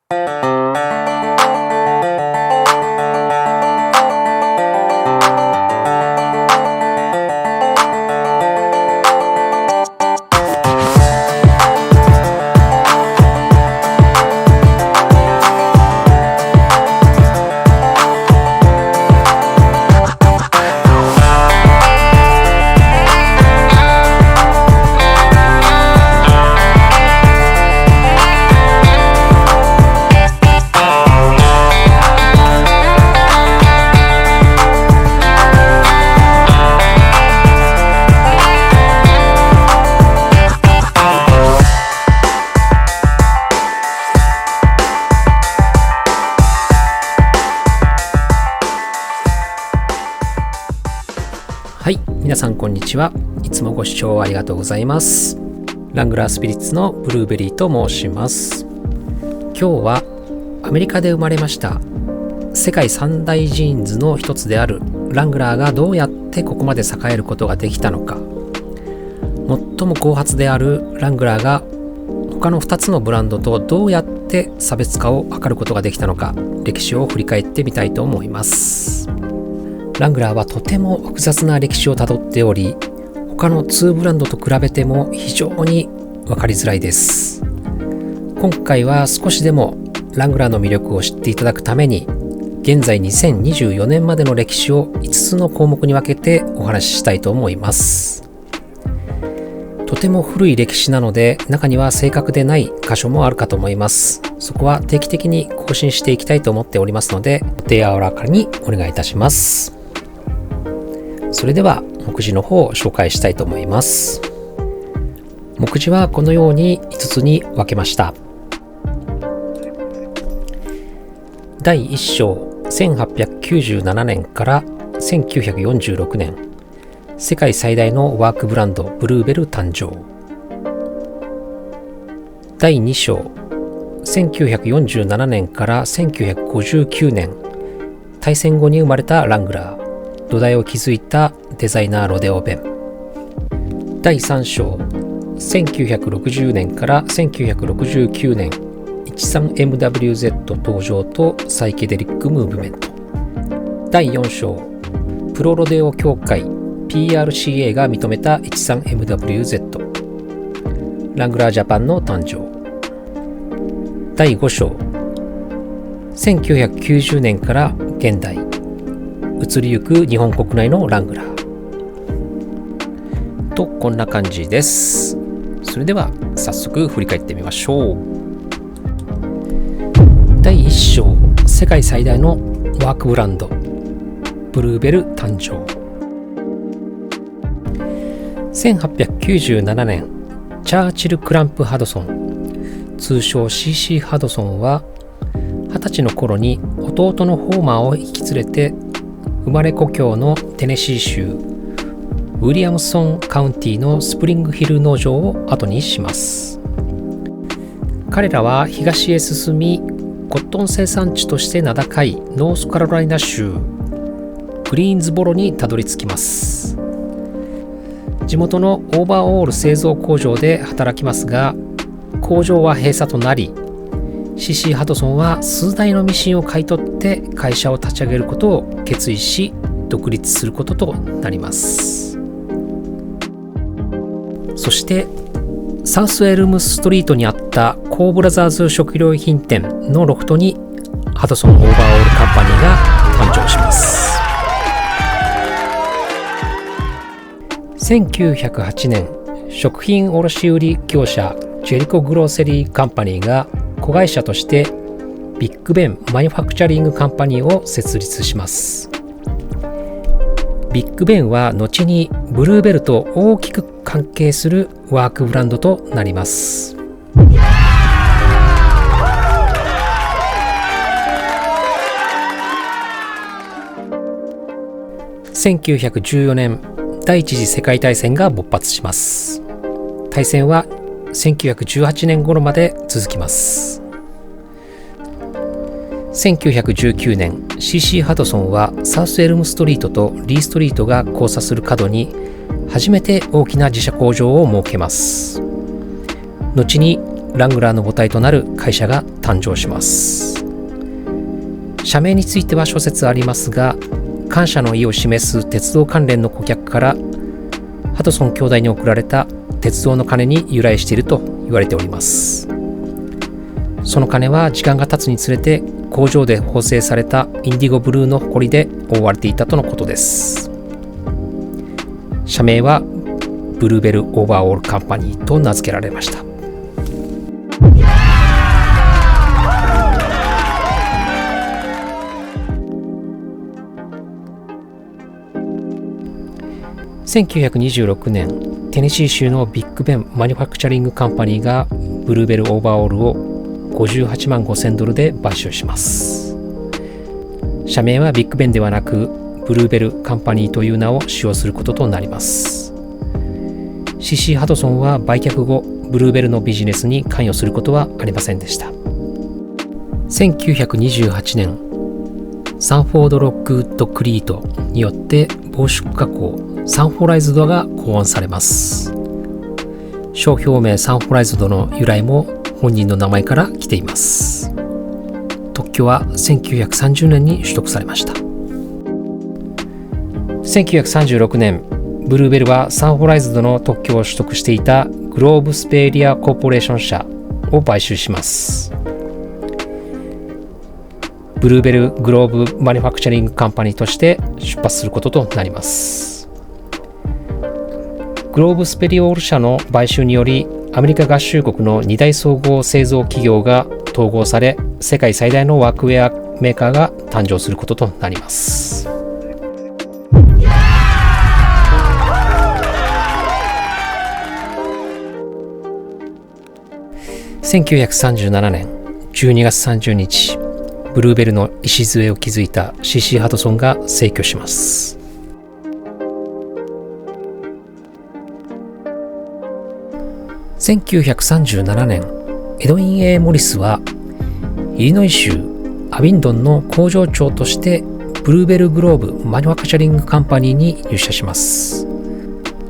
はい、皆さんこんにちは。いつもご視聴ありがとうございます。ラングラースピリッツのブルーベリーと申します。今日はアメリカで生まれました世界三大ジーンズの一つであるラングラーがどうやってここまで栄えることができたのか、最も後発であるラングラーが他の2つのブランドとどうやって差別化を図ることができたのか、歴史を振り返ってみたいと思います。ラングラーはとても複雑な歴史をたどっており、他の2ブランドと比べても非常に分かりづらいです。今回は少しでもラングラーの魅力を知っていただくために、現在2024年までの歴史を5つの項目に分けてお話ししたいと思います。とても古い歴史なので、中には正確でない箇所もあるかと思います。そこは定期的に更新していきたいと思っておりますので、お手柔らかにお願いいたします。それでは目次の方を紹介したいと思います。目次はこのように5つに分けました。第1章、1897年から1946年、世界最大のワークブランドブルーベル誕生。第2章、1947年から1959年、大戦後に生まれたラングラー、土台を築いたデザイナーロデオベン。第3章、1960年から1969年、13MWZ 登場とサイケデリックムーブメント。第4章、プロロデオ協会 PRCA が認めた 13MWZ、ラングラージャパンの誕生。第5章、1990年から現代、移りゆく日本国内のラングラーと、こんな感じです。それでは早速振り返ってみましょう。第1章、世界最大のワークブランドブルーベル誕生。1897年、チャーチル・クランプ・ハドソン、通称 CC ハドソンは20歳の頃に弟のホーマーを引き連れて生まれ故郷のテネシー州ウィリアムソンカウンティのスプリングヒル農場を後にします。彼らは東へ進み、コットン生産地として名高いノースカロライナ州グリーンズボロにたどり着きます。地元のオーバーオール製造工場で働きますが、工場は閉鎖となり、CC ハドソンは数台のミシンを買い取って会社を立ち上げることを決意し、独立することとなります。そしてサウスエルムストリートにあったコーブラザーズ食料品店のロフトにハドソンオーバーオールカンパニーが誕生します。1908年、食品卸売業者ジェリコグローセリーカンパニーが子会社としてビッグベンマニュファクチャリングカンパニーを設立します。ビッグベンは後にブルーベルと大きく関係するワークブランドとなります。1914年、第一次世界大戦が勃発します。大戦は1918年頃まで続きます。1919年、CC ハドソンはサウスエルムストリートとリーストリートが交差する角に初めて大きな自社工場を設けます。後にラングラーの母体となる会社が誕生します。社名については諸説ありますが、感謝の意を示す鉄道関連の顧客からハドソン兄弟に贈られた鉄道の鐘に由来していると言われております。その鐘は時間が経つにつれて工場で縫製されたインディゴブルーの埃で覆われていたとのことです。社名はブルーベル・オーバーオール・カンパニーと名付けられました。1926年、テネシー州のビッグベンマニュファクチャリングカンパニーがブルーベルオーバーオールを58万5000ドルで買収します。社名はビッグベンではなくブルーベルカンパニーという名を使用することとなります。CC ハドソンは売却後、ブルーベルのビジネスに関与することはありませんでした。1928年、サンフォードロックウッドクリートによって防縮加工サンフォライズドが考案されます。商標名サンフォライズドの由来も本人の名前から来ています。特許は1930年に取得されました。1936年、ブルーベルはサンフォライズドの特許を取得していたグローブスペーリアコーポレーション社を買収します。ブルーベルグローブマニュファクチャリングカンパニーとして出発することとなります。グローブスペリオール社の買収により、アメリカ合衆国の2大総合製造企業が統合され、世界最大のワークウェアメーカーが誕生することとなります。1937年12月30日、ブルーベルの礎を築いた CC ハドソンが逝去します。1937年、エドウィン・ A ・モリスはイリノイ州アビンドンの工場長としてブルーベルグローブマニュファクチャリングカンパニーに入社します。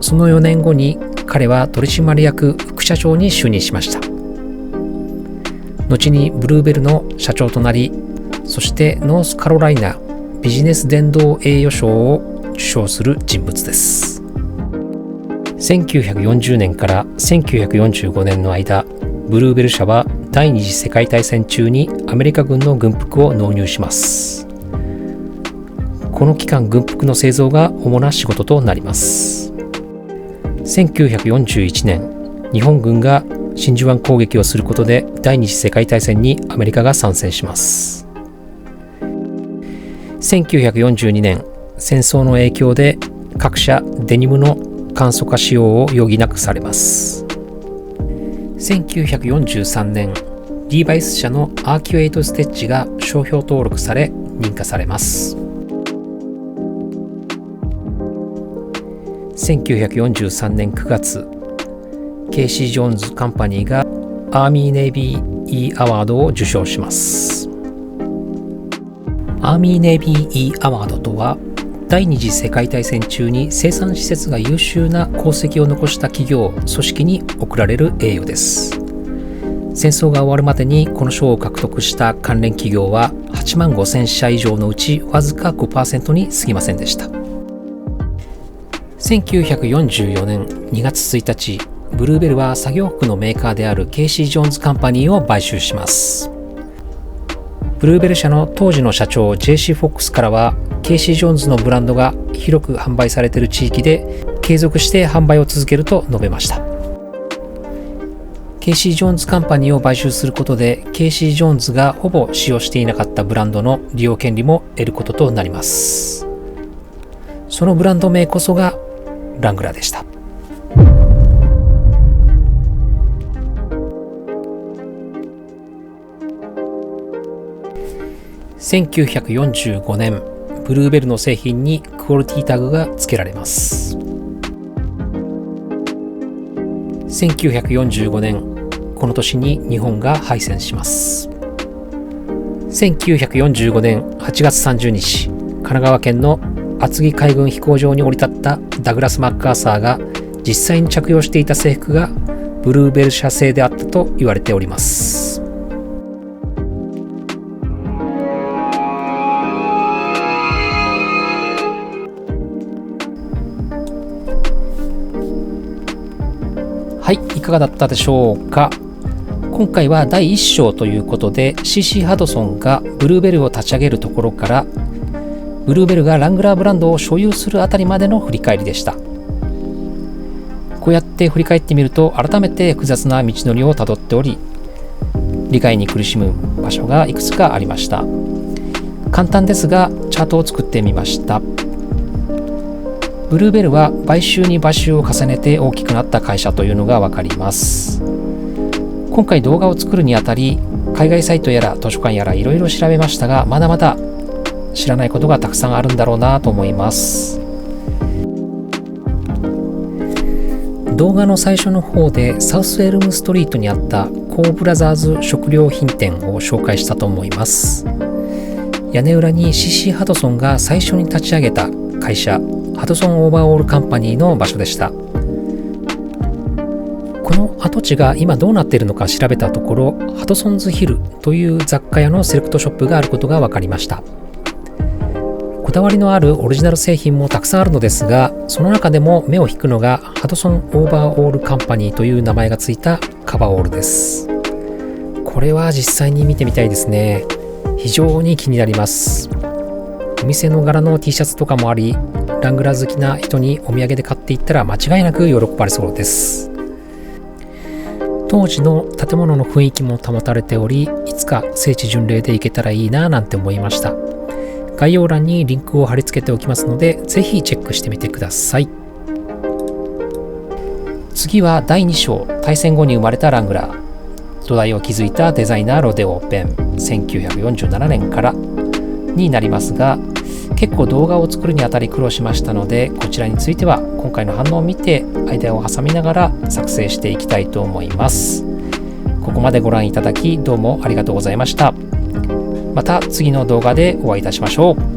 その4年後に彼は取締役副社長に就任しました。後にブルーベルの社長となり、そしてノースカロライナビジネス伝道栄誉賞を受賞する人物です。1940年から1945年の間、ブルーベル社は第二次世界大戦中にアメリカ軍の軍服を納入します。この期間、軍服の製造が主な仕事となります。1941年、日本軍が真珠湾攻撃をすることで第二次世界大戦にアメリカが参戦します。1942年、戦争の影響で各社デニムの簡素化使用を余儀なくされます。1943年、リーバイス社のアーキュエイトステッチが商標登録され認可されます。1943年9月、ケイシー・ジョーンズ・カンパニーがアーミー・ネイビー・イー・アワードを受賞します。アーミー・ネイビー・イー・アワードとは、第二次世界大戦中に生産施設が優秀な功績を残した企業・組織に贈られる栄誉です。戦争が終わるまでにこの賞を獲得した関連企業は8万5000社以上のうちわずか 5% に過ぎませんでした。1944年2月1日、ブルーベルは作業服のメーカーであるケイシー・ジョーンズ・カンパニーを買収します。ブルーベル社の当時の社長 JC フォックスからは、ケイシー・ジョーンズのブランドが広く販売されている地域で継続して販売を続けると述べました。ケイシー・ジョーンズ・カンパニーを買収することで、ケイシー・ジョーンズがほぼ使用していなかったブランドの利用権利も得ることとなります。そのブランド名こそがラングラーでした。1945年、ブルーベルの製品にクオリティタグが付けられます。1945年、この年に日本が敗戦します。1945年8月30日、神奈川県の厚木海軍飛行場に降り立ったダグラス・マッカーサーが実際に着用していた制服がブルーベル社製であったと言われております。はい、いかがだったでしょうか。今回は第1章ということで CC ハドソンがブルーベルを立ち上げるところからブルーベルがラングラーブランドを所有するあたりまでの振り返りでした。こうやって振り返ってみると改めて複雑な道のりをたどっており、理解に苦しむ場所がいくつかありました。簡単ですがチャートを作ってみました。ブルーベルは買収に買収を重ねて大きくなった会社というのがわかります。今回動画を作るにあたり、海外サイトやら図書館やらいろいろ調べましたが、まだまだ知らないことがたくさんあるんだろうなと思います。動画の最初の方でサウスエルムストリートにあったコーブラザーズ食料品店を紹介したと思います。屋根裏に CC ハドソンが最初に立ち上げた会社、ハドソンオーバーオールカンパニーの場所でした。この跡地が今どうなっているのか調べたところ、ハドソンズヒルという雑貨屋のセレクトショップがあることが分かりました。こだわりのあるオリジナル製品もたくさんあるのですが、その中でも目を引くのがハドソンオーバーオールカンパニーという名前がついたカバーオールです。これは実際に見てみたいですね。非常に気になります。お店の柄の T シャツとかもあり、ラングラー好きな人にお土産で買っていったら間違いなく喜ばれそうです。当時の建物の雰囲気も保たれており、いつか聖地巡礼で行けたらいいななんて思いました。概要欄にリンクを貼り付けておきますので、ぜひチェックしてみてください。次は第2章、大戦後に生まれたラングラー。土台を築いたデザイナーロデオ・ベン、1947年からになりますが、結構動画を作るにあたり苦労しましたので、こちらについては今回の反応を見て間を挟みながら作成していきたいと思います。ここまでご覧いただきどうもありがとうございました。また次の動画でお会いいたしましょう。